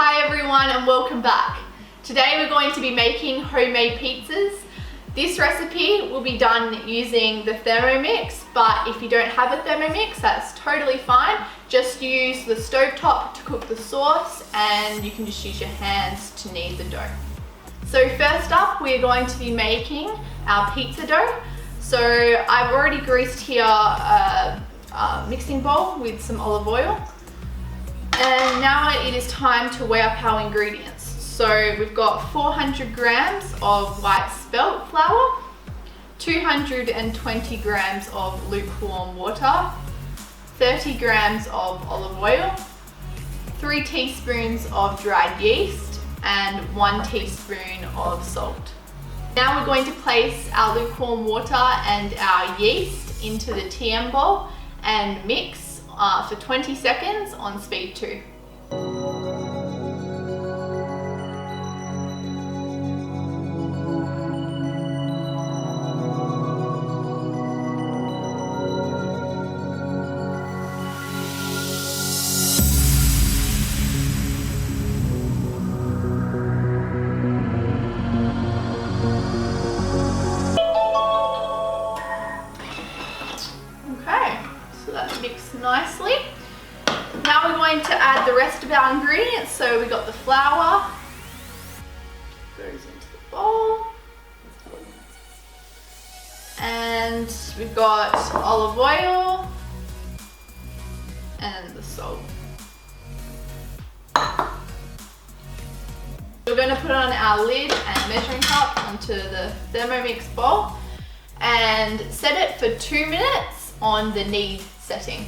Hi everyone and welcome back. Today we're going to be making homemade pizzas. This recipe will be done using the Thermomix, but if you don't have a Thermomix, that's totally fine. Just use the stovetop to cook the sauce and you can just use your hands to knead the dough. So first up, we're going to be making our pizza dough. So I've already greased here a mixing bowl with some olive oil. And now it is time to weigh up our ingredients. So we've got 400 grams of white spelt flour, 220 grams of lukewarm water, 30 grams of olive oil, 3 teaspoons of dried yeast, and 1 teaspoon of salt. Now we're going to place our lukewarm water and our yeast into the TM bowl and mix for 20 seconds on speed 2. Okay, so that's mixed nicely. Now we're going to add the rest of our ingredients. So we got the flour, goes into the bowl, and we've got olive oil and the salt. We're going to put on our lid and measuring cup onto the Thermomix bowl and set it for 2 minutes on the knead setting.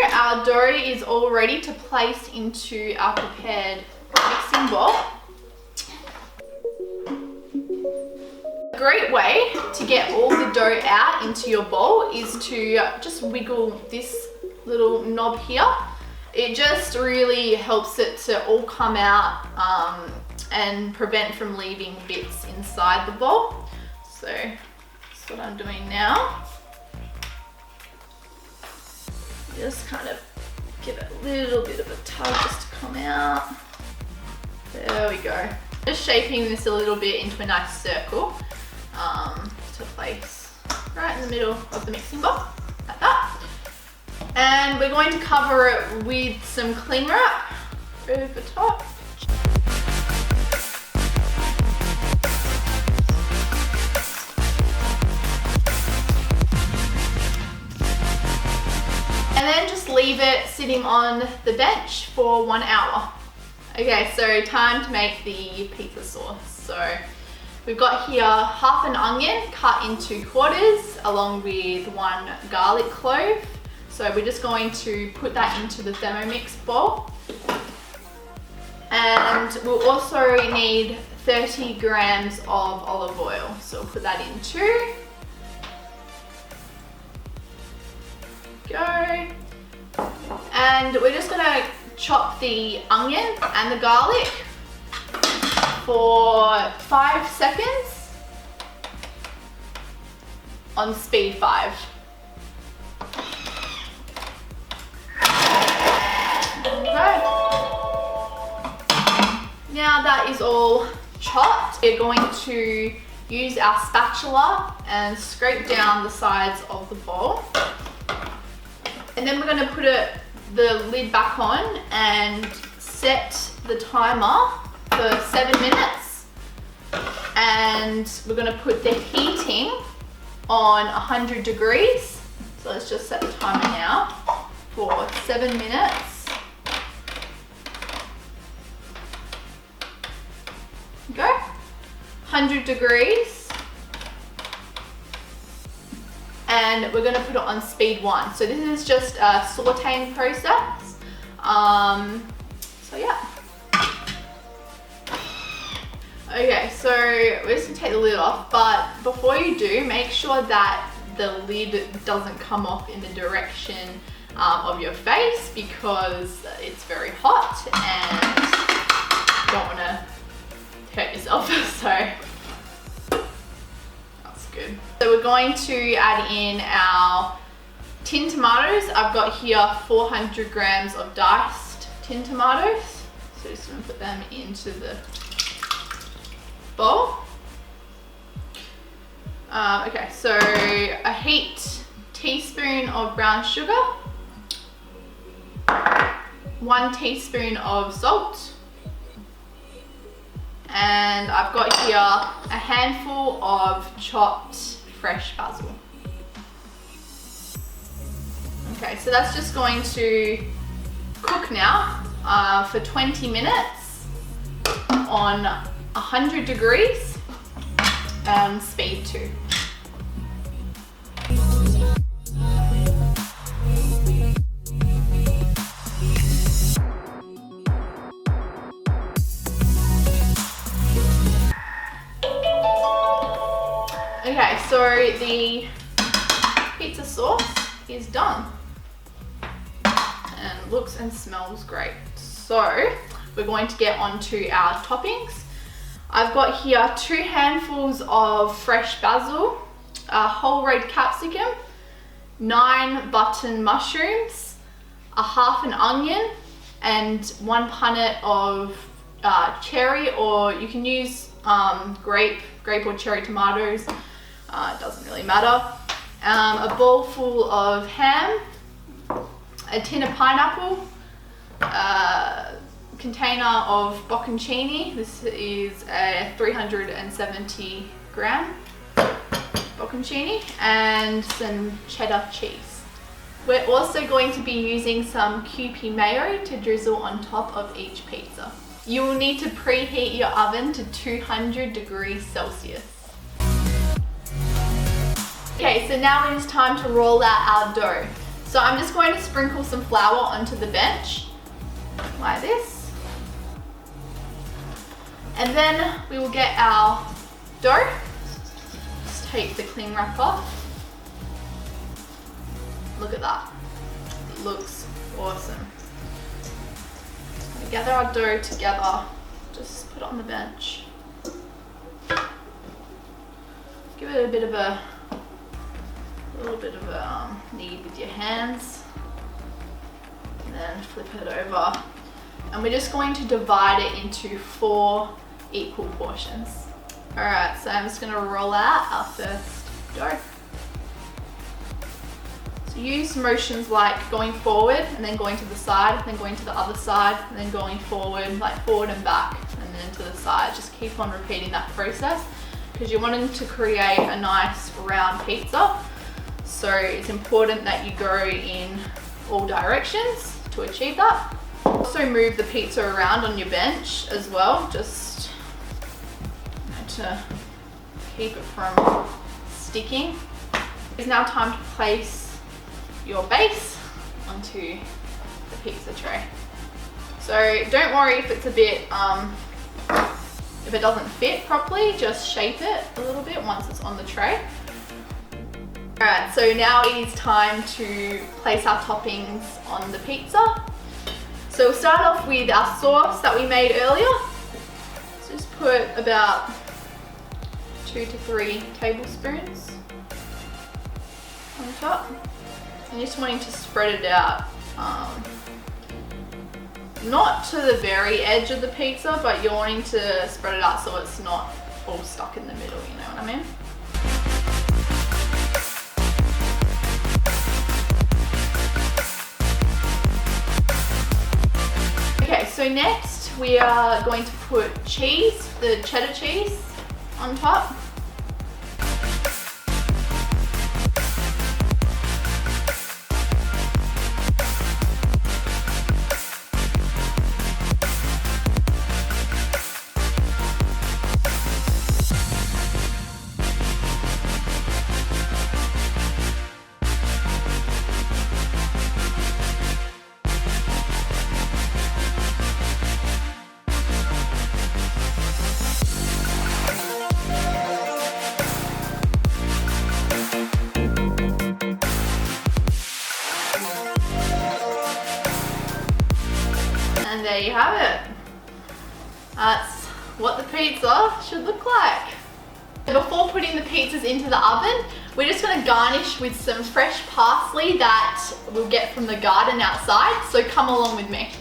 Our dough is all ready to place into our prepared mixing bowl. A great way to get all the dough out into your bowl is to just wiggle this little knob here. It just really helps it to all come out and prevent from leaving bits inside the bowl. So that's what I'm doing now. Just kind of give it a little bit of a tug just to come out. There we go. Just shaping this a little bit into a nice circle to place right in the middle of the mixing bowl, like that. And we're going to cover it with some cling wrap over top. And then just leave it sitting on the bench for 1 hour. Okay, so time to make the pizza sauce. So we've got here half an onion cut into quarters along with 1 garlic clove. So we're just going to put that into the Thermomix bowl. And we'll also need 30 grams of olive oil. So we'll put that in too. Go. And we're just gonna chop the onion and the garlic for 5 seconds on speed 5. Okay. Now that is all chopped, we're going to use our spatula and scrape down the sides of the bowl. And then we're going to put the lid back on and set the timer for 7 minutes. And we're going to put the heating on 100 degrees. So let's just set the timer now for 7 minutes. Go. 100 degrees. And we're going to put it on speed 1. So this is just a sauteing process. So yeah. Okay, so we're just going to take the lid off, but before you do, make sure that the lid doesn't come off in the direction of your face because it's very hot and you don't want to hurt yourself. So going to add in our tin tomatoes. I've got here 400 grams of diced tin tomatoes. So just gonna put them into the bowl. Okay, so a heaped teaspoon of brown sugar, 1 teaspoon of salt, and I've got here a handful of chopped fresh basil. Okay, so that's just going to cook now for 20 minutes on 100 degrees and speed 2. Okay, so the pizza sauce is done and looks and smells great. So we're going to get onto our toppings. I've got here 2 handfuls of fresh basil, a whole red capsicum, 9 button mushrooms, a half an onion, and 1 punnet of cherry, or you can use grape or cherry tomatoes. It doesn't really matter. A bowl full of ham, a tin of pineapple, a container of bocconcini. This is a 370 gram bocconcini, and some cheddar cheese. We're also going to be using some Kewpie mayo to drizzle on top of each pizza. You will need to preheat your oven to 200 degrees Celsius. Okay, so now it is time to roll out our dough. So I'm just going to sprinkle some flour onto the bench, like this. And then we will get our dough. Just take the cling wrap off. Look at that, it looks awesome. We gather our dough together, just put it on the bench. Give it a little bit of a knead with your hands, and then flip it over. And we're just going to divide it into 4 equal portions. All right, so I'm just gonna roll out our first dough. So use motions like going forward and then going to the side, and then going to the other side, and then going forward, like forward and back, and then to the side. Just keep on repeating that process because you're wanting to create a nice round pizza. So it's important that you go in all directions to achieve that. Also move the pizza around on your bench as well, just to keep it from sticking. It's now time to place your base onto the pizza tray. So don't worry if it's a bit, if it doesn't fit properly, just shape it a little bit once it's on the tray. Alright, so now it is time to place our toppings on the pizza. So we'll start off with our sauce that we made earlier. So just put about 2 to 3 tablespoons on top. And just wanting to spread it out, not to the very edge of the pizza, but you're wanting to spread it out so it's not all stuck in the middle, you know what I mean? Okay, so next we are going to put cheese, the cheddar cheese, on top. And there you have it. That's what the pizza should look like. Before putting the pizzas into the oven, We're just gonna garnish with some fresh parsley that we'll get from the garden outside, so come along with me.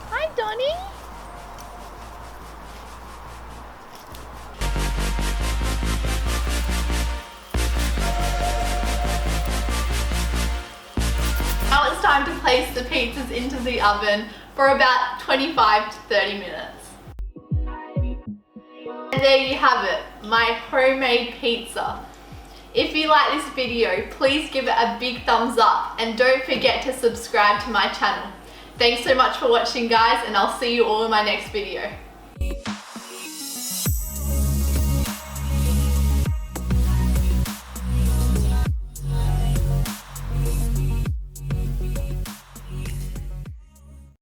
Hi, Donnie. Now it's time to place the pizzas into the oven for about 25 to 30 minutes. And there you have it, my homemade pizza. If you like this video, please give it a big thumbs up and don't forget to subscribe to my channel. Thanks so much for watching, guys, and I'll see you all in my next video.